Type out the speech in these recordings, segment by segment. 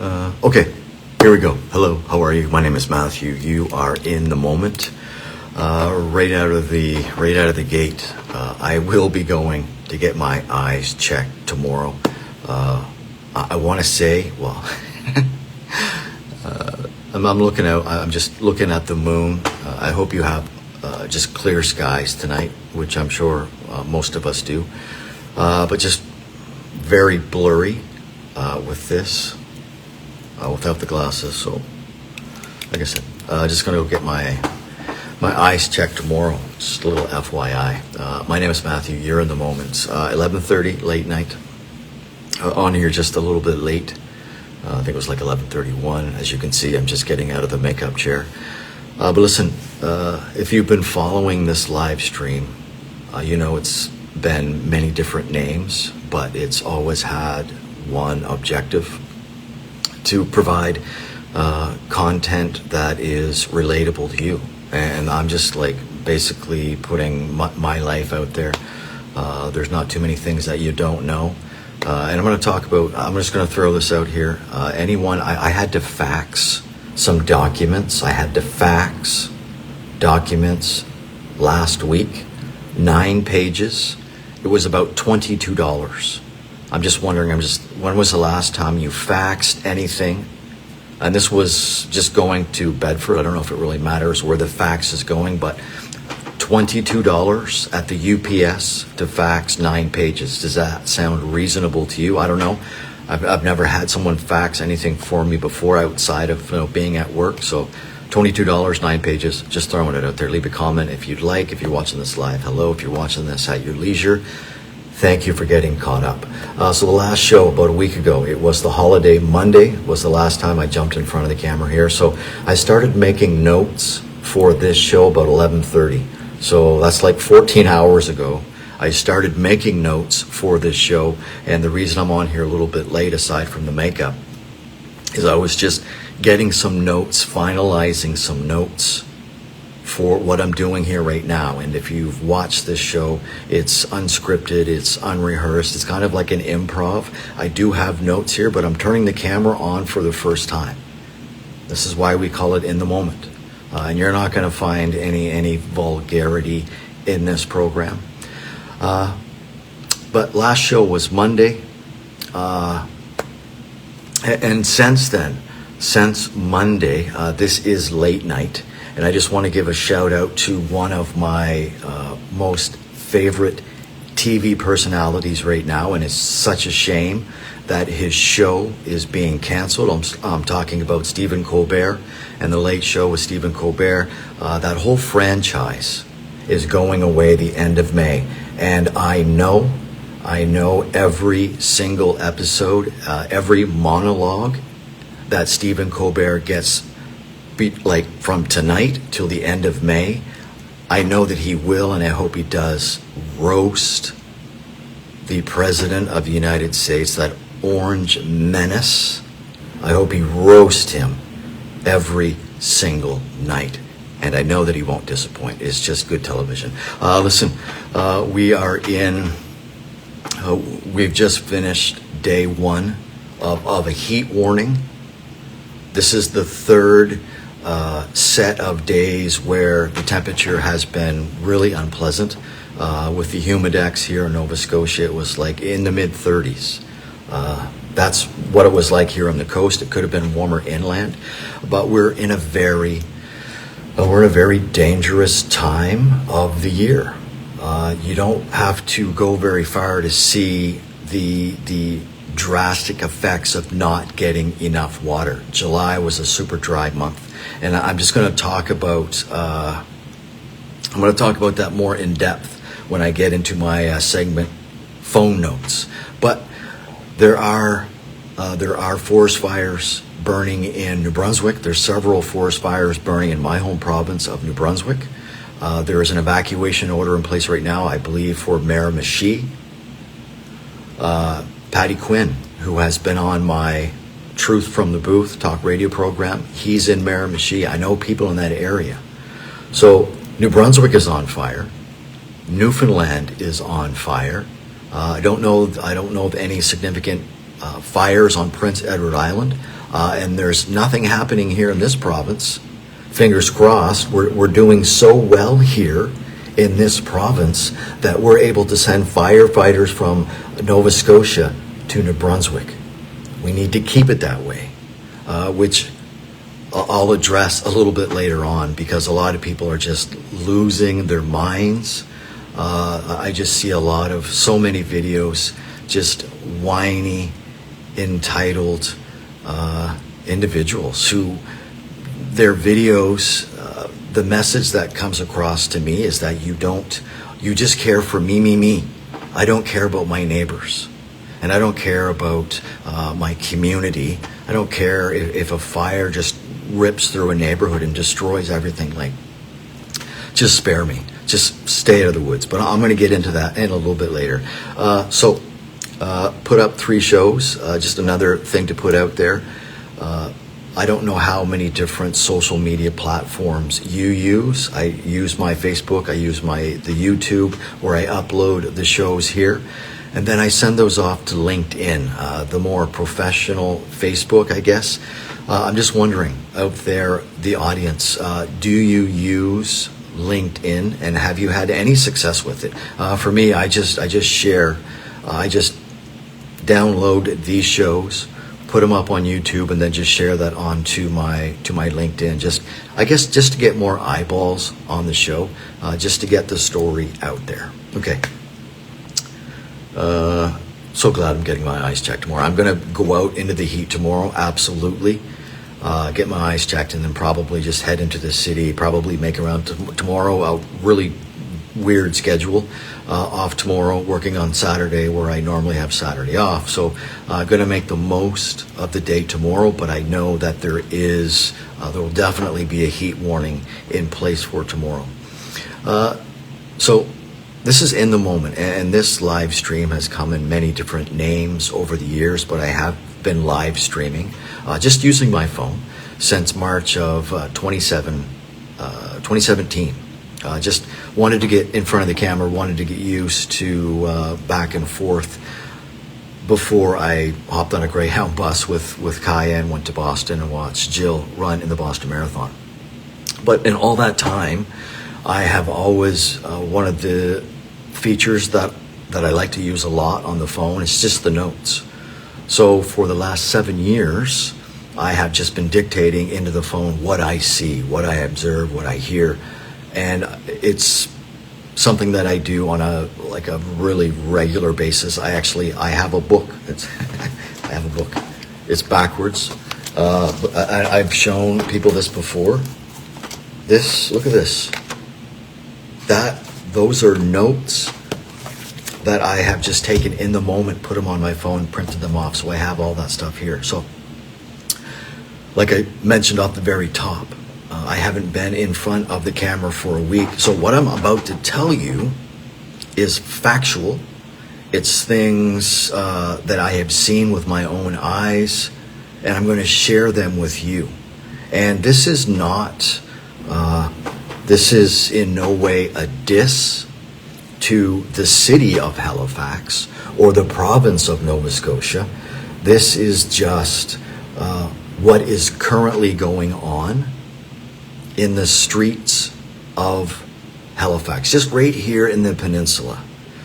Okay, here we go. Hello, how are you? My name is Matthew. You are in the moment. Right out of the gate. I will be going to get my eyes checked tomorrow. I want to say, well, I'm looking out. I'm just looking at the moon. I hope you have just clear skies tonight, which I'm sure most of us do. But just very blurry with this. Without the glasses, so like I said, just gonna go get my eyes checked tomorrow. Just a little FYI. My name is Matthew. You're in the moment. 11:30 late night. On here just a little bit late. I think it was like 11:31. As you can see, I'm just getting out of the makeup chair. But listen, if you've been following this live stream, you know it's been many different names, but it's always had one objective: to provide content that is relatable to you. And I'm just like basically putting my life out there. There's not too many things that you don't know. And I'm going to talk about, I'm just going to throw this out here. I had to fax some documents. I had to fax documents last week, 9 pages. It was about $22. I'm just wondering, when was the last time you faxed anything? And this was just going to Bedford. I don't know if it really matters where the fax is going, but $22 at the UPS to fax 9 pages. Does that sound reasonable to you? I don't know. I've never had someone fax anything for me before outside of being at work. So $22, 9 pages, just throwing it out there. Leave a comment if you'd like. If you're watching this live, hello. If you're watching this at your leisure, thank you for getting caught up. So the last show about a week ago, it was the holiday Monday, was the last time I jumped in front of the camera here. So I started making notes for this show about 11:30. So that's like 14 hours ago. I started making notes for this show. And the reason I'm on here a little bit late, aside from the makeup, is I was just getting some notes, finalizing some notes for what I'm doing here right now. And if you've watched this show, it's unscripted, it's unrehearsed, it's kind of like an improv. I do have notes here, but I'm turning the camera on for the first time. This is why we call it In the Moment. And you're not going to find any vulgarity in this program. But last show was Monday. And since then, since Monday, this is late night. And I just want to give a shout out to one of my most favorite TV personalities right now. And it's such a shame that his show is being canceled. I'm talking about Stephen Colbert and The Late Show with Stephen Colbert. That whole franchise is going away the end of May. And I know every single episode, every monologue that Stephen Colbert gets, like from tonight till the end of May, I know that he will, and I hope he does, roast the President of the United States, that orange menace. I hope he roasts him every single night. And I know that he won't disappoint. It's just good television. Listen, we've just finished day 1 of a heat warning. This is the third set of days where the temperature has been really unpleasant. With the humidex here in Nova Scotia, it was like in the mid-30s. That's what it was like here on the coast. It could have been warmer inland, but we're in a very dangerous time of the year. You don't have to go very far to see the drastic effects of not getting enough water. July was a super dry month, and I'm just going to talk about that more in depth when I get into my segment phone notes. But there are forest fires burning in New Brunswick. There's several forest fires burning in my home province of New Brunswick. There is an evacuation order in place right now, I believe, for Miramichi. Patty Quinn, who has been on my Truth from the Booth talk radio program, he's in Miramichi. I know people in that area. So New Brunswick is on fire. Newfoundland is on fire. I don't know of any significant fires on Prince Edward Island. and there's nothing happening here in this province. Fingers crossed, we're doing so well here in this province that we're able to send firefighters from Nova Scotia to New Brunswick. We need to keep it that way, which I'll address a little bit later on, because a lot of people are just losing their minds. I just see a lot of so many videos, just whiny, entitled individuals who their videos, the message that comes across to me is that you just care for me. I don't care about my neighbors, and I don't care about my community. I don't care if a fire just rips through a neighborhood and destroys everything. Like, just spare me. Just stay out of the woods. But I'm going to get into that in a little bit later. So put up 3 shows. Just another thing to put out there. I don't know how many different social media platforms you use. I use my Facebook. I use the YouTube, where I upload the shows here. And then I send those off to LinkedIn, the more professional Facebook, I guess. I'm just wondering, out there, the audience, do you use LinkedIn, and have you had any success with it? For me, I just share, I just download these shows, put them up on YouTube, and then just share that onto my LinkedIn. I guess just to get more eyeballs on the show, just to get the story out there. Okay. So glad I'm getting my eyes checked tomorrow. I'm going to go out into the heat tomorrow, absolutely. Get my eyes checked, and then probably just head into the city, probably make around tomorrow. A really weird schedule. Off tomorrow, working on Saturday, where I normally have Saturday off. So going to make the most of the day tomorrow, but I know that there will definitely be a heat warning in place for tomorrow. So this is In the Moment, and this live stream has come in many different names over the years, but I have been live streaming just using my phone since March of 2017. Just wanted to get in front of the camera, wanted to get used to back and forth before I hopped on a Greyhound bus with Cayenne, went to Boston and watched Jill run in the Boston Marathon. But in all that time, I have always, one of the features that I like to use a lot on the phone is just the notes. So for the last 7 years, I have just been dictating into the phone what I see, what I observe, what I hear. And it's something that I do on a really regular basis. I have a book. I have a book. It's backwards. I've shown people this before. Look at this. Those are notes that I have just taken in the moment, put them on my phone, printed them off. So I have all that stuff here. So, like I mentioned off the very top, I haven't been in front of the camera for a week. So what I'm about to tell you is factual. It's things that I have seen with my own eyes, and I'm going to share them with you. And this is in no way a diss to the city of Halifax or the province of Nova Scotia. This is just what is currently going on in the streets of Halifax, just right here in the peninsula.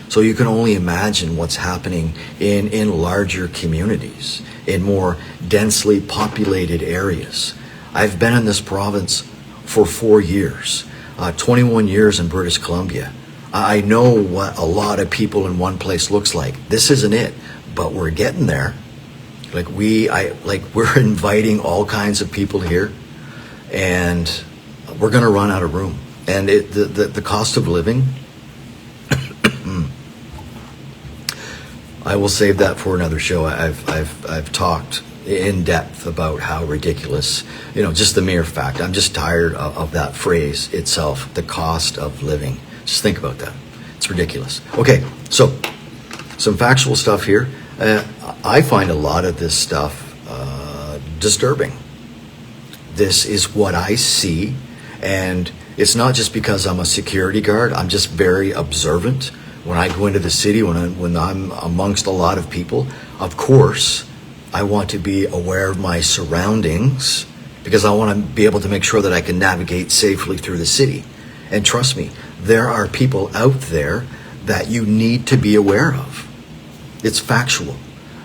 So you can only imagine what's happening in larger communities, in more densely populated areas. I've been in this province for 4 years, 21 years in British Columbia. I know what a lot of people in one place looks like. This isn't it, but we're getting there. We're inviting all kinds of people here, and we're going to run out of room. And the cost of living, I will save that for another show. I've talked in depth about how ridiculous, just the mere fact. I'm just tired of that phrase itself, the cost of living. Just think about that. It's ridiculous. Okay, so some factual stuff here. I find a lot of this stuff disturbing. This is what I see, and it's not just because I'm a security guard. I'm just very observant. When I go into the city, when I'm amongst a lot of people, of course, I want to be aware of my surroundings because I want to be able to make sure that I can navigate safely through the city. And trust me, there are people out there that you need to be aware of. It's factual.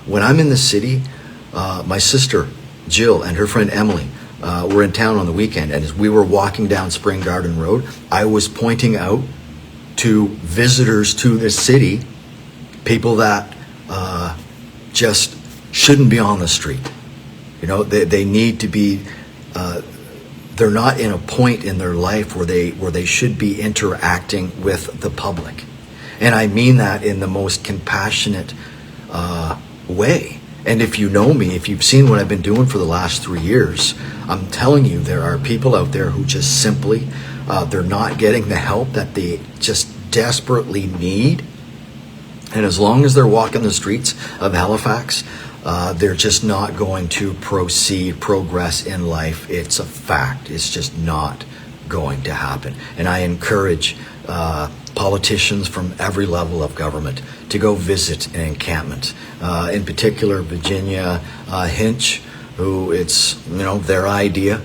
When I'm in the city, my sister Jill and her friend Emily were in town on the weekend, and as we were walking down Spring Garden Road, I was pointing out to visitors to this city, people that just shouldn't be on the street. You know, they need to be. They're not in a point in their life where they should be interacting with the public, and I mean that in the most compassionate way. And if you know me, if you've seen what I've been doing for the last 3 years, I'm telling you, there are people out there who just simply they're not getting the help that they just desperately need. And as long as they're walking the streets of Halifax, they're just not going to progress in life. It's a fact. It's just not going to happen. And I encourage politicians from every level of government to go visit an encampment. In particular, Virginia Hinch, who it's their idea,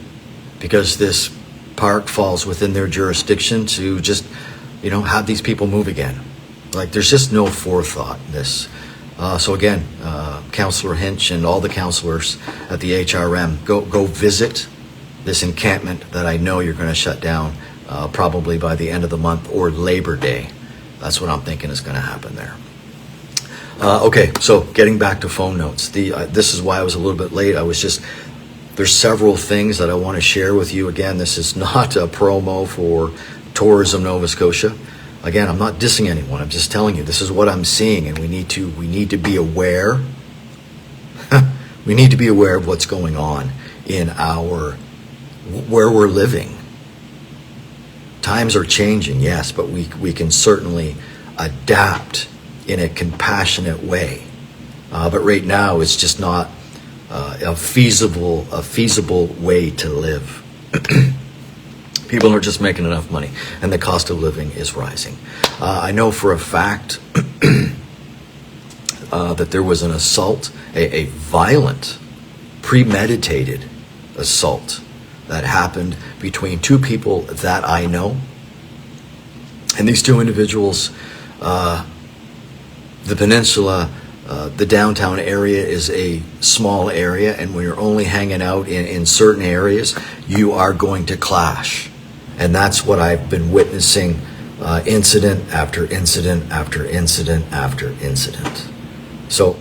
because this park falls within their jurisdiction, to just have these people move again. Like, there's just no forethought in this. So again, Councillor Hinch and all the councillors at the HRM, go visit this encampment that I know you're going to shut down probably by the end of the month or Labor Day. That's what I'm thinking is going to happen there. Okay, so getting back to phone notes. This is why I was a little bit late. There's several things that I want to share with you. Again, this is not a promo for Tourism Nova Scotia. Again, I'm not dissing anyone. I'm just telling you this is what I'm seeing, and we need to be aware. We need to be aware of what's going on in where we're living. Times are changing, yes, but we can certainly adapt in a compassionate way. But right now, it's just not a feasible way to live. People are just making enough money, and the cost of living is rising. I know for a fact that there was an assault, a violent, premeditated assault that happened between two people that I know. And these two individuals, the peninsula, the downtown area is a small area, and when you're only hanging out in certain areas, you are going to clash. And that's what I've been witnessing, incident after incident after incident after incident. So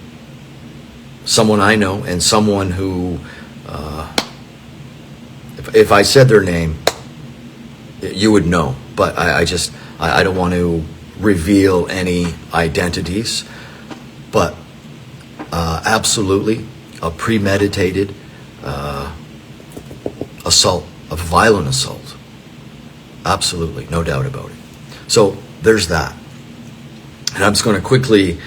someone I know, and someone who, if I said their name, you would know. But I don't want to reveal any identities. But absolutely a premeditated assault, a violent assault. Absolutely, no doubt about it. So there's that. And I'm just going to quickly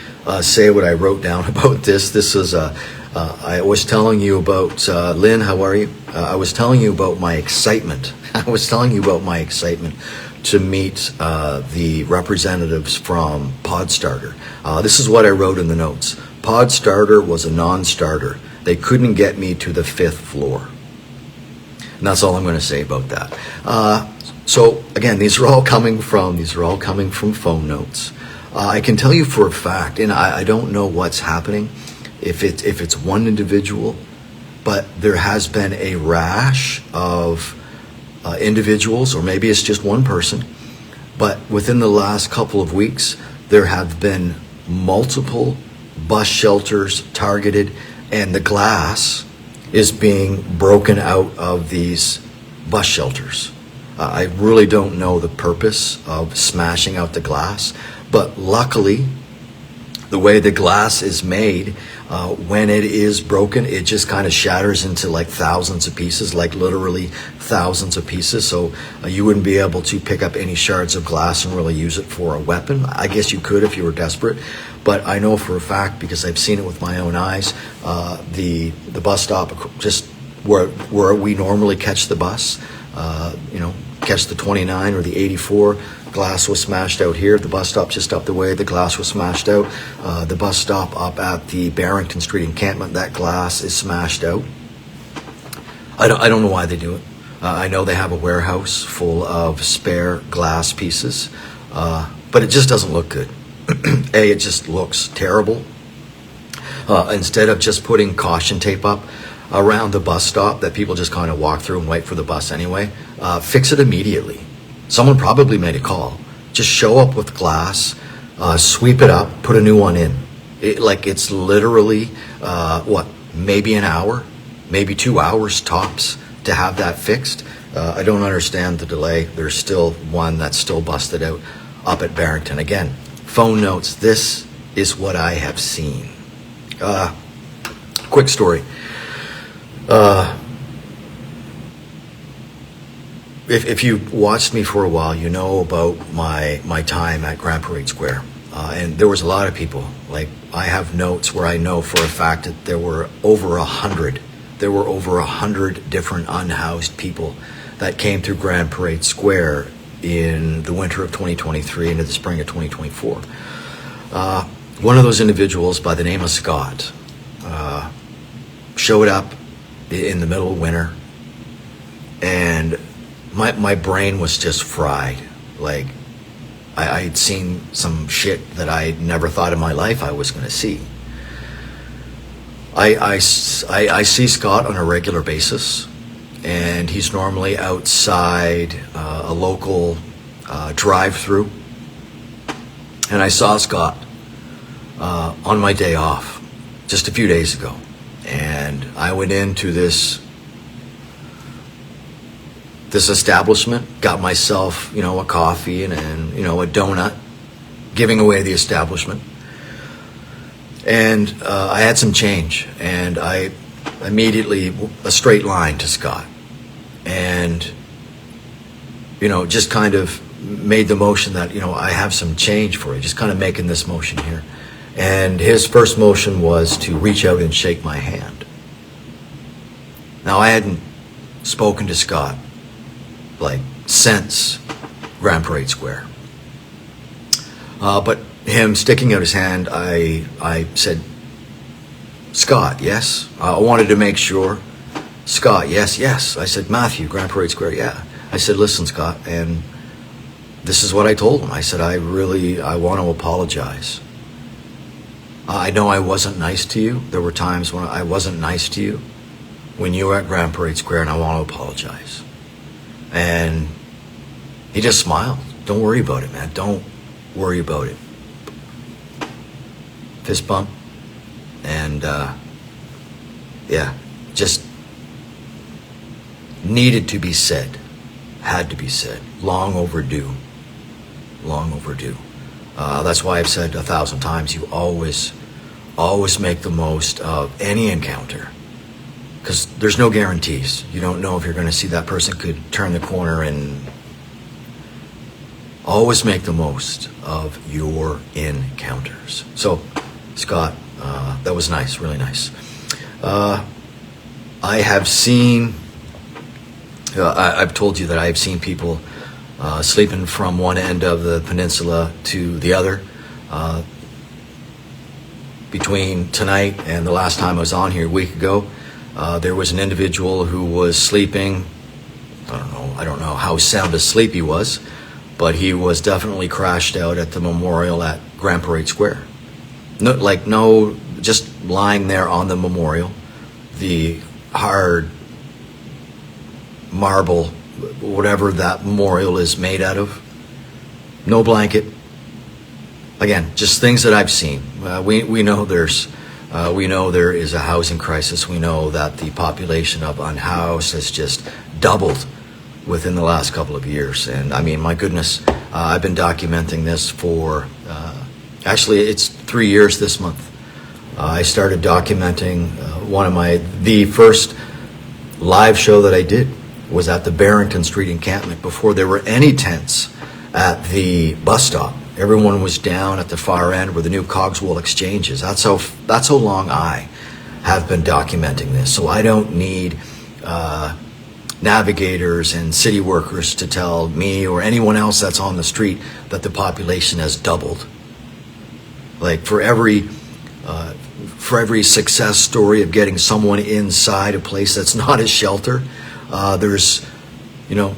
say what I wrote down about this. This is, I was telling you about, Lynn, how are you? I was telling you about my excitement. I was telling you about my excitement to meet the representatives from Podstarter. This is what I wrote in the notes. Podstarter was a non-starter. They couldn't get me to the 5th floor. And that's all I'm going to say about that. So again, these are all coming from phone notes. I can tell you for a fact, and I don't know what's happening, if it's one individual, but there has been a rash of individuals, or maybe it's just one person, but within the last couple of weeks, there have been multiple bus shelters targeted, and the glass is being broken out of these bus shelters. I really don't know the purpose of smashing out the glass, but luckily, the way the glass is made, when it is broken, it just kind of shatters into like thousands of pieces, like literally thousands of pieces. So you wouldn't be able to pick up any shards of glass and really use it for a weapon. I guess you could if you were desperate, but I know for a fact, because I've seen it with my own eyes, the bus stop just where we normally catch the bus, catch the 29 or the 84, Glass was smashed out here. The bus stop just up the way, the glass was smashed out. The bus stop up at the Barrington Street encampment, that glass is smashed out. I don't know why they do it. I know they have a warehouse full of spare glass pieces, but it just doesn't look good. It just looks terrible. Instead of just putting caution tape up around the bus stop that people just kind of walk through and wait for the bus anyway, fix it immediately. Someone probably made a call. Just show up with glass, sweep it up, put a new one in. It's literally, maybe an hour, maybe 2 hours tops to have that fixed. I don't understand the delay. There's still one that's still busted out up at Barrington. Again, phone notes, this is what I have seen. Quick story. If you've watched me for a while, you know about my time at Grand Parade Square. And there was a lot of people. Like, I have notes where I know for a fact that there were over 100 different unhoused people that came through Grand Parade Square in the winter of 2023 into the spring of 2024. One of those individuals by the name of Scott showed up in the middle of winter, and my brain was just fried. Like, I had seen some shit that I never thought in my life I was going to see. I see Scott on a regular basis, and he's normally outside a local drive-through. And I saw Scott on my day off just a few days ago. And I went into this establishment, got myself, a coffee and a donut, giving away the establishment. And I had some change, and I immediately, a straight line to Scott. And, just kind of made the motion that, I have some change for you, just kind of making this motion here. And his first motion was to reach out and shake my hand. Now, I hadn't spoken to Scott, since Grand Parade Square. But him sticking out his hand, I said, Scott, yes? I wanted to make sure. Scott, yes. I said, Matthew, Grand Parade Square, yeah. I said, listen, Scott, and this is what I told him. I said, I want to apologize. I know I wasn't nice to you. There were times when I wasn't nice to you when you were at Grand Parade Square, and I want to apologize. And he just smiled. Don't worry about it, man. Don't worry about it. Fist bump. And, just needed to be said. Had to be said. Long overdue. That's why I've said 1,000 times, you always make the most of any encounter. Because there's no guarantees. You don't know if you're going to see that person could turn the corner, and always make the most of your encounters. So, Scott, that was nice, really nice. I have seen, I've told you that I have seen people sleeping from one end of the peninsula to the other. Between tonight and the last time I was on here a week ago, there was an individual who was sleeping. I don't know how sound asleep he was, but he was definitely crashed out at the memorial at Grand Parade Square. Just lying there on the memorial, the hard marble, whatever that memorial is made out of. No blanket. Again, just things that I've seen. We know there is a housing crisis. We know that the population of unhoused has just doubled within the last couple of years. And I mean, my goodness, I've been documenting this for, actually it's 3 years this month. I started documenting the first live show that I did was at the Barrington Street encampment before there were any tents at the bus stop. Everyone was down at the far end where the new Cogswell Exchange is. That's how long I have been documenting this. So I don't need navigators and city workers to tell me or anyone else that's on the street that the population has doubled. Like for every success story of getting someone inside a place that's not a shelter, there's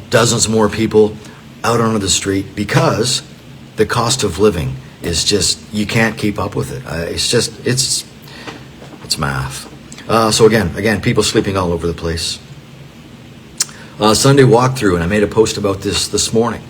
dozens more people out onto the street because the cost of living is just, you can't keep up with it. It's math. So again, people sleeping all over the place. Sunday walkthrough, and I made a post about this morning.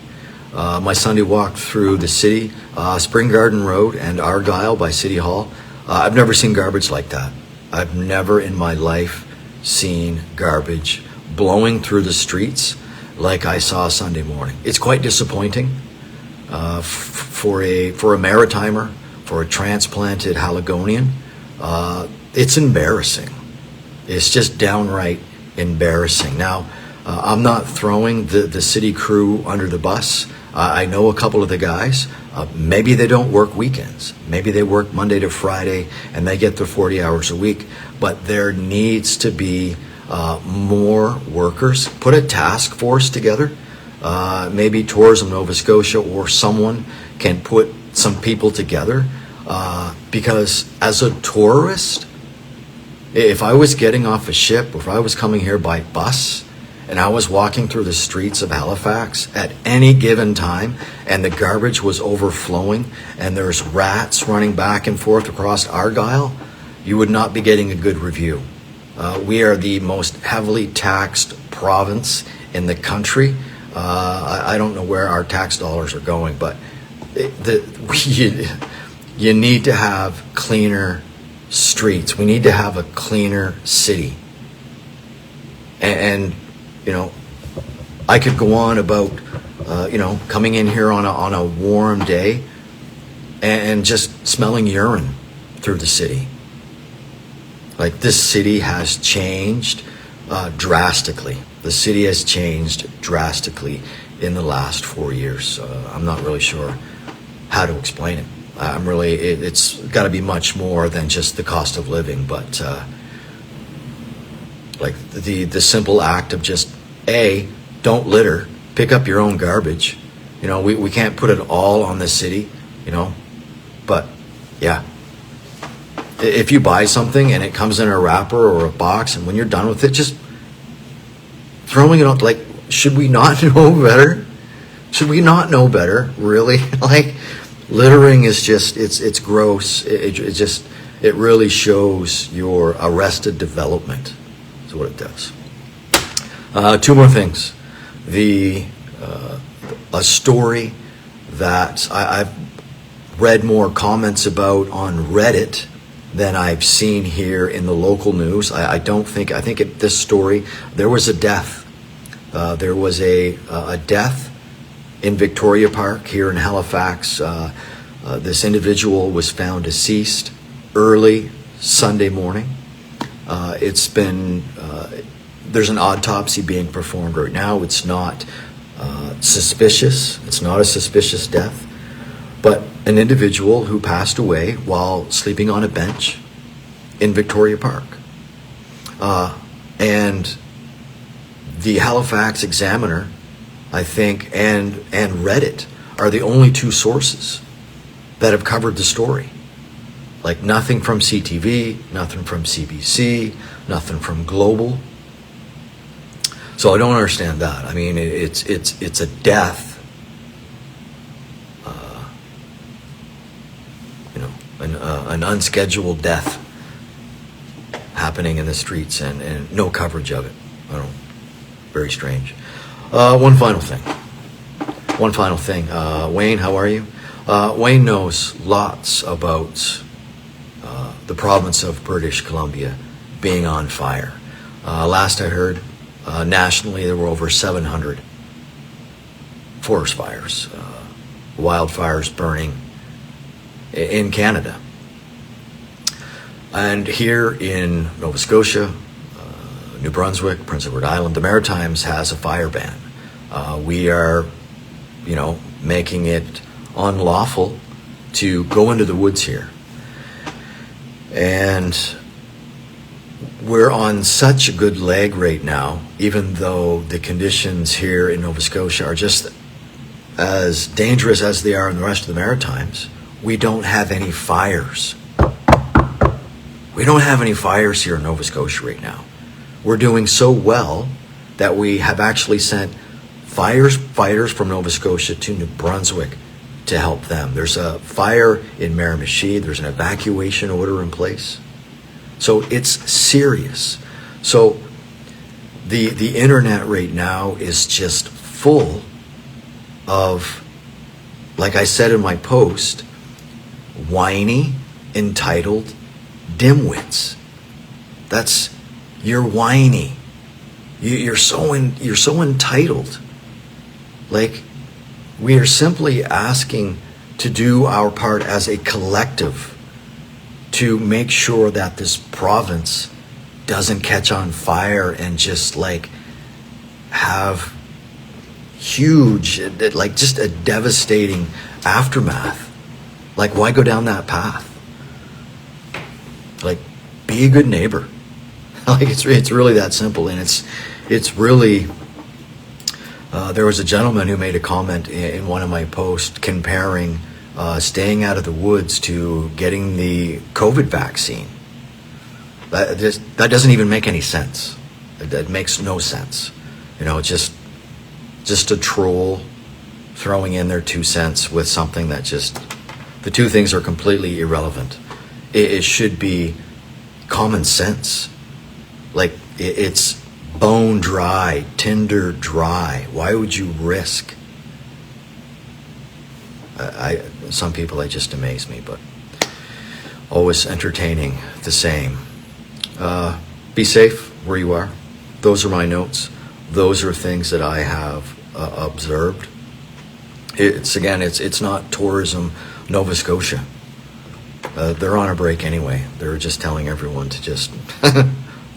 My Sunday walk through the city, Spring Garden Road and Argyle by City Hall. I've never seen garbage like that. I've never in my life seen garbage blowing through the streets like I saw Sunday morning. It's quite disappointing for a Maritimer, for a transplanted Haligonian. It's embarrassing. It's just downright embarrassing. Now, I'm not throwing the city crew under the bus. I know a couple of the guys. Maybe they don't work weekends. Maybe they work Monday to Friday and they get their 40 hours a week. But there needs to be more workers. Put a task force together. Maybe Tourism Nova Scotia or someone can put some people together. Because as a tourist, if I was getting off a ship, if I was coming here by bus, and I was walking through the streets of Halifax at any given time, and the garbage was overflowing, and there's rats running back and forth across Argyle, you would not be getting a good review. We are the most heavily taxed province in the country. I don't know where our tax dollars are going, but you need to have cleaner streets. We need to have a cleaner city. And I could go on about, coming in here on a warm day and just smelling urine through the city. Like, this city has changed drastically. The city has changed drastically in the last 4 years. I'm not really sure how to explain it. It's got to be much more than just the cost of living, but like the simple act of just, don't litter, pick up your own garbage. We can't put it all on the city, but yeah. If you buy something and it comes in a wrapper or a box, and when you're done with it, just throwing it out, like, should we not know better? Should we not know better, really? Like, littering is just, it's gross. It really shows your arrested development. That's what it does. Two more things. A story that I've read more comments about on Reddit than I've seen here in the local news. I think this story, there was a death. There was a death in Victoria Park here in Halifax. This individual was found deceased early Sunday morning. There's an autopsy being performed right now. It's not suspicious. It's not a suspicious death, but an individual who passed away while sleeping on a bench in Victoria Park. And the Halifax Examiner, I think, and Reddit are the only two sources that have covered the story. Like, nothing from CTV, nothing from CBC, nothing from Global. So I don't understand that. I mean, it's a death, an unscheduled death happening in the streets, and no coverage of it. I don't know. Very strange. One final thing. Wayne, how are you? Wayne knows lots about the province of British Columbia being on fire. Last I heard, nationally there were over 700 forest fires, wildfires burning in Canada. And here in Nova Scotia, New Brunswick, Prince Edward Island, the Maritimes has a fire ban. We are, making it unlawful to go into the woods here. And we're on such a good leg right now, even though the conditions here in Nova Scotia are just as dangerous as they are in the rest of the Maritimes. We don't have any fires. We don't have any fires here in Nova Scotia right now. We're doing so well that we have actually sent firefighters from Nova Scotia to New Brunswick to help them. There's a fire in Miramichi. There's an evacuation order in place. So it's serious. So the internet right now is just full of, like I said in my post, whiny, entitled dimwits. You're whiny. You're so entitled. Like, we are simply asking to do our part as a collective to make sure that this province doesn't catch on fire and just like have huge, like just a devastating aftermath. Like, why go down that path? Like, be a good neighbor. Like, it's really that simple. And it's really, there was a gentleman who made a comment in one of my posts comparing staying out of the woods to getting the COVID vaccine. That doesn't even make any sense. That makes no sense. You know, just a troll throwing in their 2 cents with something that just, the two things are completely irrelevant. It should be common sense. Like, it's bone dry, tinder dry. Why would you risk? Some people, they just amaze me, but always entertaining the same. Be safe where you are. Those are my notes. Those are things that I have observed. It's not Tourism Nova Scotia. They're on a break anyway. They're just telling everyone to just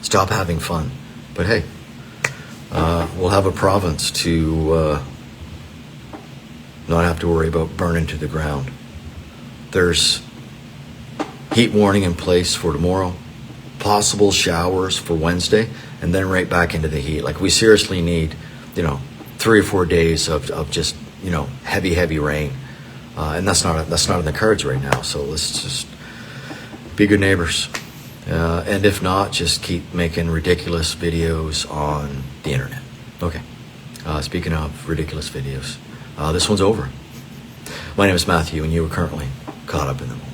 stop having fun. But hey, we'll have a province to not have to worry about burning to the ground. There's heat warning in place for tomorrow, possible showers for Wednesday, and then right back into the heat. Like, we seriously need, 3 or 4 days of just, heavy rain. And that's not in the cards right now. So let's just be good neighbors. And if not, just keep making ridiculous videos on the internet. Okay. Speaking of ridiculous videos, this one's over. My name is Matthew, and you are currently caught up in the moment.